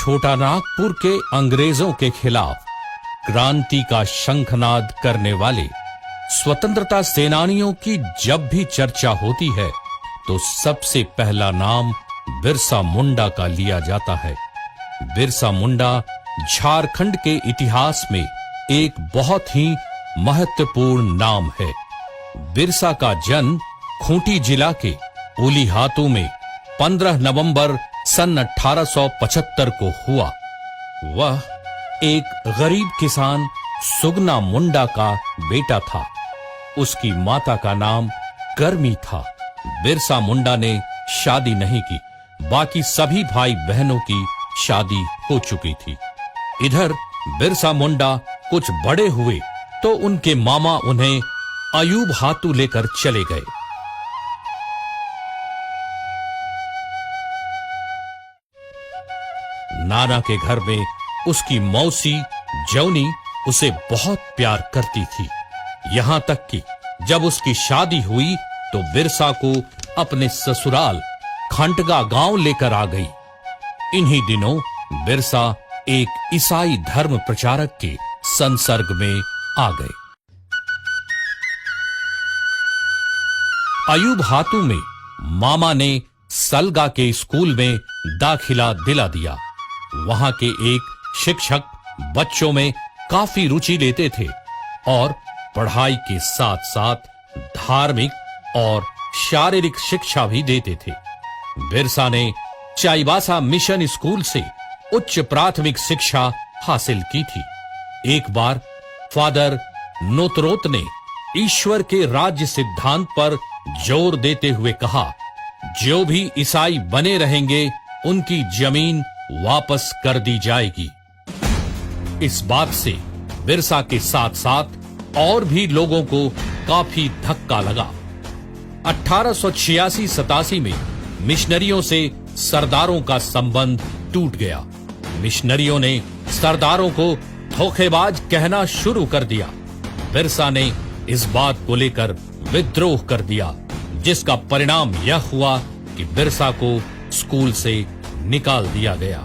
छोटा नागपुर के अंग्रेजों के खिलाफ क्रांति का शंखनाद करने वाले स्वतंत्रता सेनानियों की जब भी चर्चा होती है तो सबसे पहला नाम बिरसा मुंडा का लिया जाता है। बिरसा मुंडा झारखंड के इतिहास में एक बहुत ही महत्वपूर्ण नाम है। बिरसा का जन्म खूंटी जिला के उलीहातू में 15 नवंबर सन 1875 को हुआ। वह एक गरीब किसान सुगना मुंडा का बेटा था। उसकी माता का नाम करमी था। बिरसा मुंडा ने शादी नहीं की, बाकी सभी भाई बहनों की शादी हो चुकी थी। इधर बिरसा मुंडा कुछ बड़े हुए तो उनके मामा उन्हें अयूब हातू लेकर चले गए। नाना के घर में उसकी मौसी जौनी उसे बहुत प्यार करती थी। यहां तक कि जब उसकी शादी हुई तो बिरसा को अपने ससुराल खंटगा गांव लेकर आ गई। इन्हीं दिनों बिरसा एक ईसाई धर्म प्रचारक के संसर्ग में आ गए। अयूब हातू में मामा ने सलगा के स्कूल में दाखिला दिला दिया। वहां के एक शिक्षक बच्चों में काफी रुचि लेते थे और पढ़ाई के साथ साथ धार्मिक और शारीरिक शिक्षा भी देते थे। बिरसा ने चाईबासा मिशन स्कूल से उच्च प्राथमिक शिक्षा हासिल की थी। एक बार फादर नोतरोत ने ईश्वर के राज्य सिद्धांत पर जोर देते हुए कहा, जो भी ईसाई बने रहेंगे उनकी जमीन वापस कर दी जाएगी। इस बात से बिरसा के साथ साथ और भी लोगों को काफी धक्का लगा। 1886-87 में मिशनरियों से सरदारों का संबंध टूट गया। मिशनरियों ने सरदारों को धोखेबाज कहना शुरू कर दिया। बिरसा ने इस बात को लेकर विद्रोह कर दिया, जिसका परिणाम यह हुआ कि बिरसा को स्कूल से निकाल दिया गया।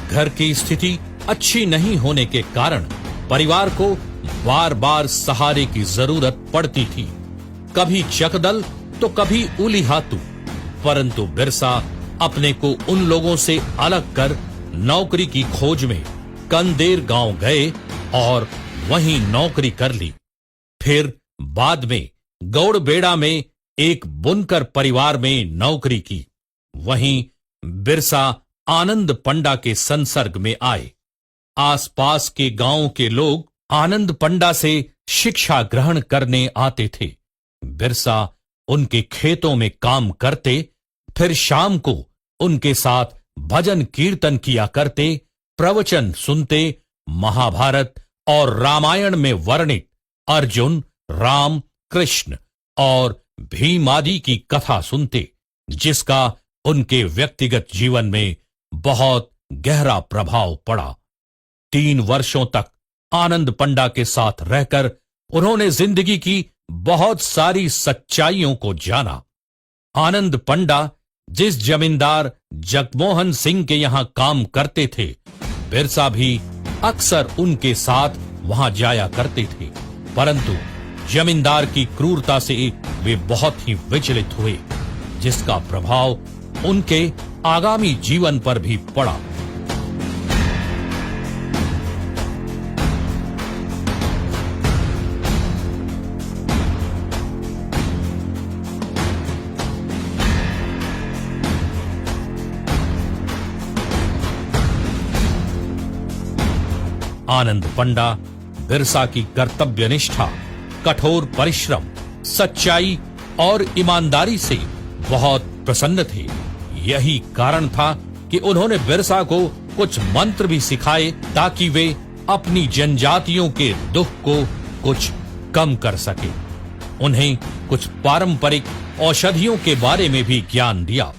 घर की स्थिति अच्छी नहीं होने के कारण परिवार को बार बार सहारे की जरूरत पड़ती थी। कभी चकदल तो कभी उलीहातू। परंतु बिरसा अपने को उन लोगों से अलग कर नौकरी की खोज में कंदेर गांव गए और वहीं नौकरी कर ली। फिर बाद में गौड़बेड़ा में एक बुनकर परिवार में नौकरी की। वहीं बिरसा आनंद पंडा के संसर्ग में आए। आसपास के गांव के लोग आनंद पंडा से शिक्षा ग्रहण करने आते थे। बिरसा उनके खेतों में काम करते, फिर शाम को उनके साथ भजन कीर्तन किया करते, प्रवचन सुनते, महाभारत और रामायण में वर्णित अर्जुन, राम, कृष्ण और भीम आदि की कथा सुनते, जिसका उनके व्यक्तिगत जीवन में बहुत गहरा प्रभाव पड़ा। 3 वर्षों तक आनंद पंडा के साथ रहकर उन्होंने जिंदगी की बहुत सारी सच्चाइयों को जाना। आनंद पंडा जिस जमींदार जगमोहन सिंह के यहां काम करते थे, बिरसा भी अक्सर उनके साथ वहां जाया करते थे। परंतु जमींदार की क्रूरता से वे बहुत ही विचलित हुए, जिसका प्रभाव उनके आगामी जीवन पर भी पड़ा। आनंद पंडा बिरसा की कर्तव्यनिष्ठा, कठोर परिश्रम, सच्चाई और ईमानदारी से बहुत प्रसन्न थे। यही कारण था कि उन्होंने बिरसा को कुछ मंत्र भी सिखाए ताकि वे अपनी जनजातियों के दुख को कुछ कम कर सके। उन्हें कुछ पारंपरिक औषधियों के बारे में भी ज्ञान दिया,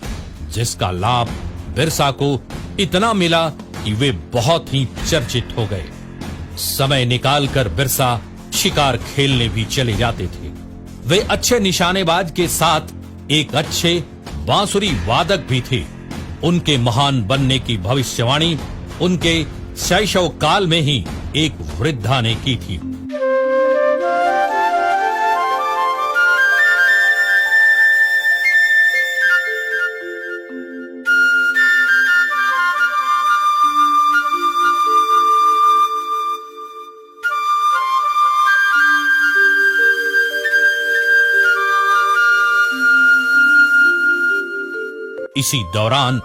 जिसका लाभ बिरसा को इतना मिला कि वे बहुत ही चर्चित हो गए। समय निकालकर बिरसा शिकार खेलने भी चले जाते थे। वे अच्छे निशानेबाज के साथ एक अच्छे बांसुरी वादक भी थे। उनके महान बनने की भविष्यवाणी उनके शैशव काल में ही एक वृद्धा ने की थी। इसी दौरान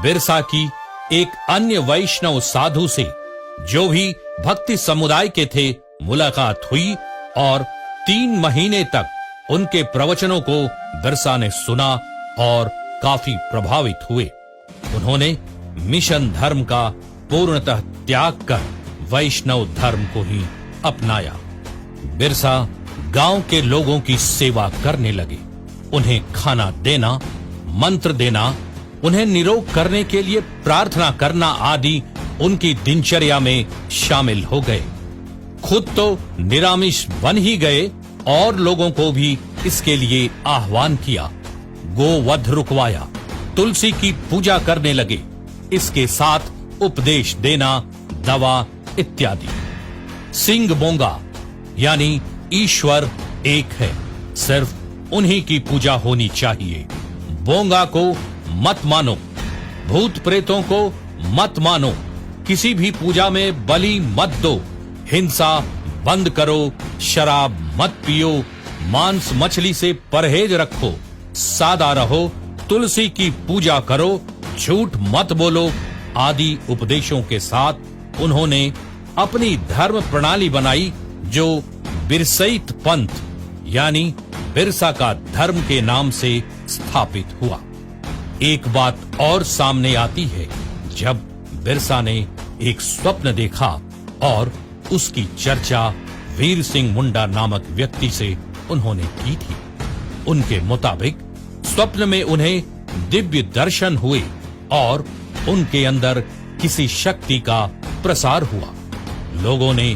बिरसा की एक अन्य वैष्णव साधु से, जो भी भक्ति समुदाय के थे, मुलाकात हुई और 3 महीने तक उनके प्रवचनों को बिरसा ने सुना और काफी प्रभावित हुए। उन्होंने मिशन धर्म का पूर्णतः त्याग कर वैष्णव धर्म को ही अपनाया। बिरसा गांव के लोगों की सेवा करने लगे। उन्हें खाना देना, मंत्र देना, उन्हें निरोग करने के लिए प्रार्थना करना आदि उनकी दिनचर्या में शामिल हो गए। खुद तो निरामिष बन ही गए और लोगों को भी इसके लिए आह्वान किया। गोवध रुकवाया, तुलसी की पूजा करने लगे। इसके साथ उपदेश देना, दवा इत्यादि। सिंह बोंगा यानी ईश्वर एक है, सिर्फ उन्हीं की पूजा होनी चाहिए। बोंगा को मत मानो, भूत प्रेतों को मत मानो, किसी भी पूजा में बलि मत दो, हिंसा बंद करो, शराब मत पियो, मांस मछली से परहेज रखो, सादा रहो, तुलसी की पूजा करो, झूठ मत बोलो आदि उपदेशों के साथ उन्होंने अपनी धर्म प्रणाली बनाई, जो बिरसईत पंथ यानी बिरसा का धर्म के नाम से स्थापित हुआ। एक बात और सामने आती है, जब बिरसा ने एक स्वप्न देखा और उसकी चर्चा वीर सिंह मुंडा नामक व्यक्ति से उन्होंने की थी। उनके मुताबिक स्वप्न में उन्हें दिव्य दर्शन हुए और उनके अंदर किसी शक्ति का प्रसार हुआ। लोगों ने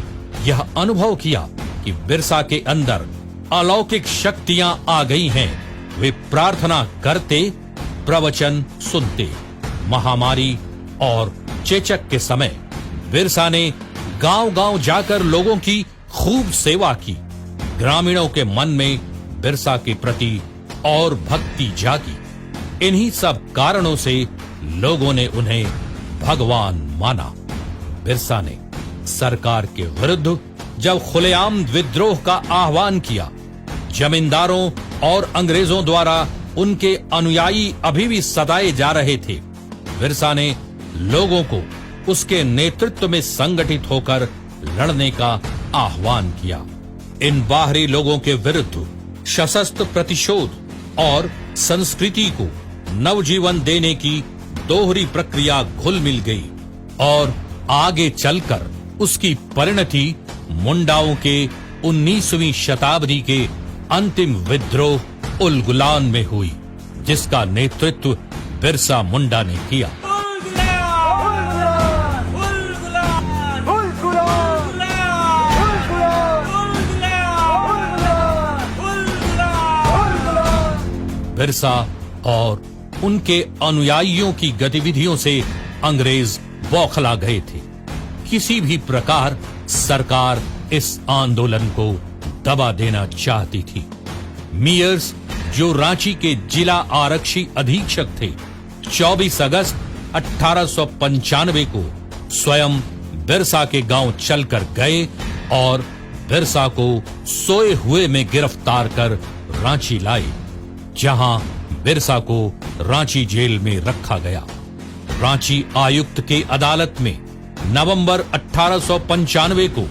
यह अनुभव किया कि बिरसा के अंदर अलौकिक शक्तियां आ गई हैं। वे प्रार्थना करते, प्रवचन सुनते। महामारी और चेचक के समय बिरसा ने गांव-गांव जाकर लोगों की खूब सेवा की। ग्रामीणों के मन में बिरसा के प्रति और भक्ति जागी। इन्हीं सब कारणों से लोगों ने उन्हें भगवान माना। बिरसा ने सरकार के विरुद्ध जब खुलेआम विद्रोह का आह्वान किया, जमींदारों और अंग्रेजों द्वारा उनके अनुयायी अभी भी सताए जा रहे थे। बिरसा ने लोगों को उसके नेतृत्व में संगठित होकर लड़ने का आह्वान किया। इन बाहरी लोगों के विरुद्ध सशस्त्र प्रतिशोध और संस्कृति को नवजीवन देने की दोहरी प्रक्रिया घुल मिल गई और आगे चलकर उसकी परिणति मुंडाओं के 19वीं शताब्दी के अंतिम विद्रोह उलगुलान में हुई, जिसका नेतृत्व बिरसा मुंडा ने किया। बिरसा और उनके अनुयायियों की गतिविधियों से अंग्रेज बौखला गए थे। किसी भी प्रकार सरकार इस आंदोलन को दबा देना चाहती थी। मियर्स, जो रांची के जिला आरक्षी अधीक्षक थे, 24 अगस्त 1895 को स्वयं बिरसा के गांव चलकर गए और बिरसा को सोए हुए में गिरफ्तार कर रांची लाए, जहां बिरसा को रांची जेल में रखा गया। रांची आयुक्त के अदालत में नवंबर 1895 को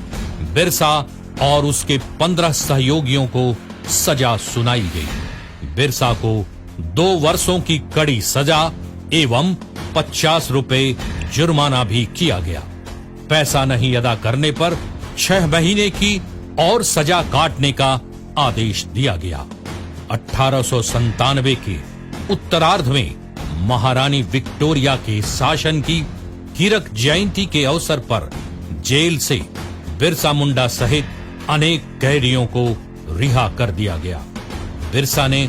बिरसा और उसके 15 सहयोगियों को सजा सुनाई गई। बिरसा को 2 वर्षों की कड़ी सजा एवं 50 रुपए जुर्माना भी किया गया। पैसा नहीं अदा करने पर 6 महीने की और सजा काटने का आदेश दिया गया। 1897 के उत्तरार्ध में महारानी विक्टोरिया के शासन की हीरक जयंती के अवसर पर जेल से बिरसा मुंडा सहित अनेक कैदियों को रिहा कर दिया गया। बिरसा ने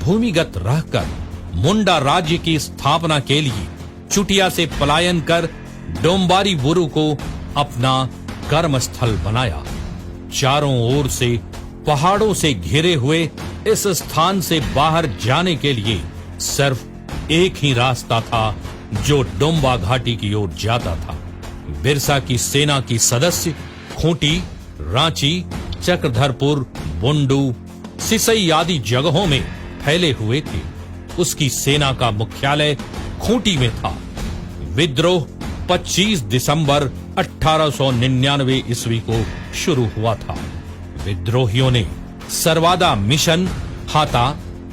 भूमिगत रहकर मुंडा राज्य की स्थापना के लिए चुटिया से पलायन कर डोंबारी बुरु को अपना कर्मस्थल बनाया। चारों ओर से पहाड़ों से घिरे हुए इस स्थान से बाहर जाने के लिए सिर्फ एक ही रास्ता था जो डोंबा घाटी की ओर जाता था। बिरसा की सेना की सदस्य खूंटी, रांची, चक्रधरपुर, बुंडू, सिसई आदि जगहों में फैले हुए थे। उसकी सेना का मुख्यालय खूंटी में था। विद्रोह 25 दिसंबर 1899 ईस्वी को शुरू हुआ था। विद्रोहियों ने सरवादा मिशन हाता,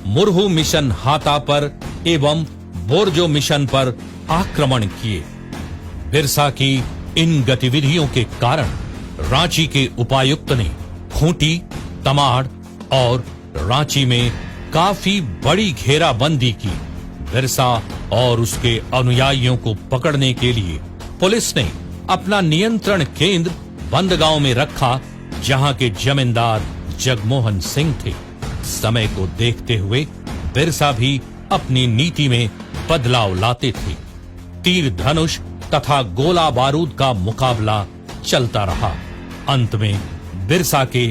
मुरहू मिशन हाता पर एवं बोरजो मिशन पर आक्रमण किए। बिरसा की इन गतिविधियों के कारण रांची के उपायुक्त ने खूंटी, तमाड़ और रांची में काफी बड़ी घेराबंदी की। बिरसा और उसके अनुयायियों को पकड़ने के लिए पुलिस ने अपना नियंत्रण केंद्र बंदगांव में रखा, जहां के जमींदार जगमोहन सिंह थे। समय को देखते हुए बिरसा भी अपनी नीति में बदलाव लाते थे। तीर धनुष तथा गोला बारूद का मुकाबला चलता रहा। अंत में बिरसा के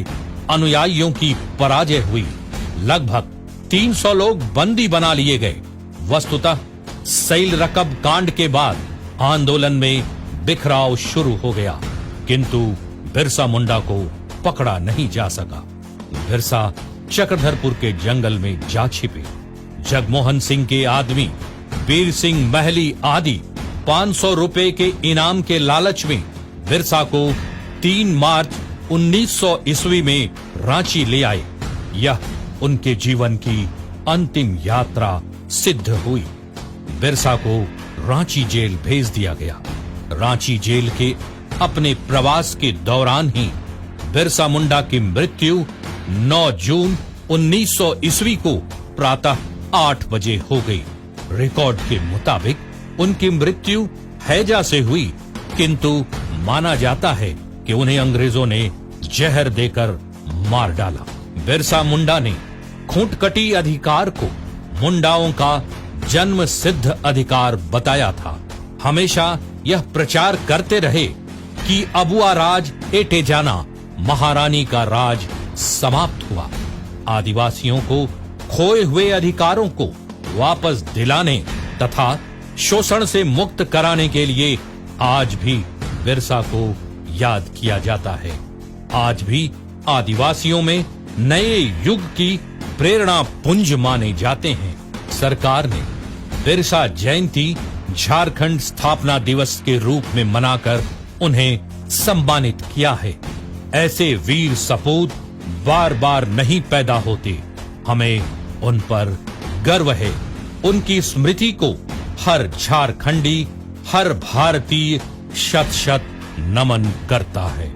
अनुयायियों की पराजय हुई। लगभग 300 लोग बंदी बना लिए गए। वस्तुतः सैल रकब कांड के बाद आंदोलन में बिखराव शुरू हो गया, किंतु बिरसा मुंडा को पकड़ा नहीं जा सका। बिरसा चक्रधरपुर के जंगल में जा छिपे। जगमोहन सिंह के आदमी वीर सिंह महली आदि 500 रुपए के इनाम के लालच में बिरसा को 3 मार्च 1900 ईस्वी में रांची ले आए। यह उनके जीवन की अंतिम यात्रा सिद्ध हुई। बिरसा को रांची जेल भेज दिया गया। रांची जेल के अपने प्रवास के दौरान ही बिरसा मुंडा की मृत्यु 9 जून 1900 ईस्वी को प्रातः 8 बजे हो गई। रिकॉर्ड के मुताबिक उनकी मृत्यु हैजा से हुई, किंतु माना जाता है कि उन्हें अंग्रेजों ने जहर देकर मार डाला। बिरसा मुंडा ने खूंटकटी अधिकार को मुंडाओं का जन्म सिद्ध अधिकार बताया था। हमेशा यह प्रचार करते रहे कि अबुआ राज एटे जाना, महारानी का राज समाप्त हुआ। आदिवासियों को खोए हुए अधिकारों को वापस दिलाने तथा शोषण से मुक्त कराने के लिए आज भी बिरसा को याद किया जाता है। आज भी आदिवासियों में नए युग की प्रेरणा पुंज माने जाते हैं। सरकार ने बिरसा जयंती झारखंड स्थापना दिवस के रूप में मनाकर उन्हें सम्मानित किया है। ऐसे वीर सपूत बार बार नहीं पैदा होते। हमें उन पर गर्व है। उनकी स्मृति को हर झारखंडी, हर भारतीय शत शत नमन करता है।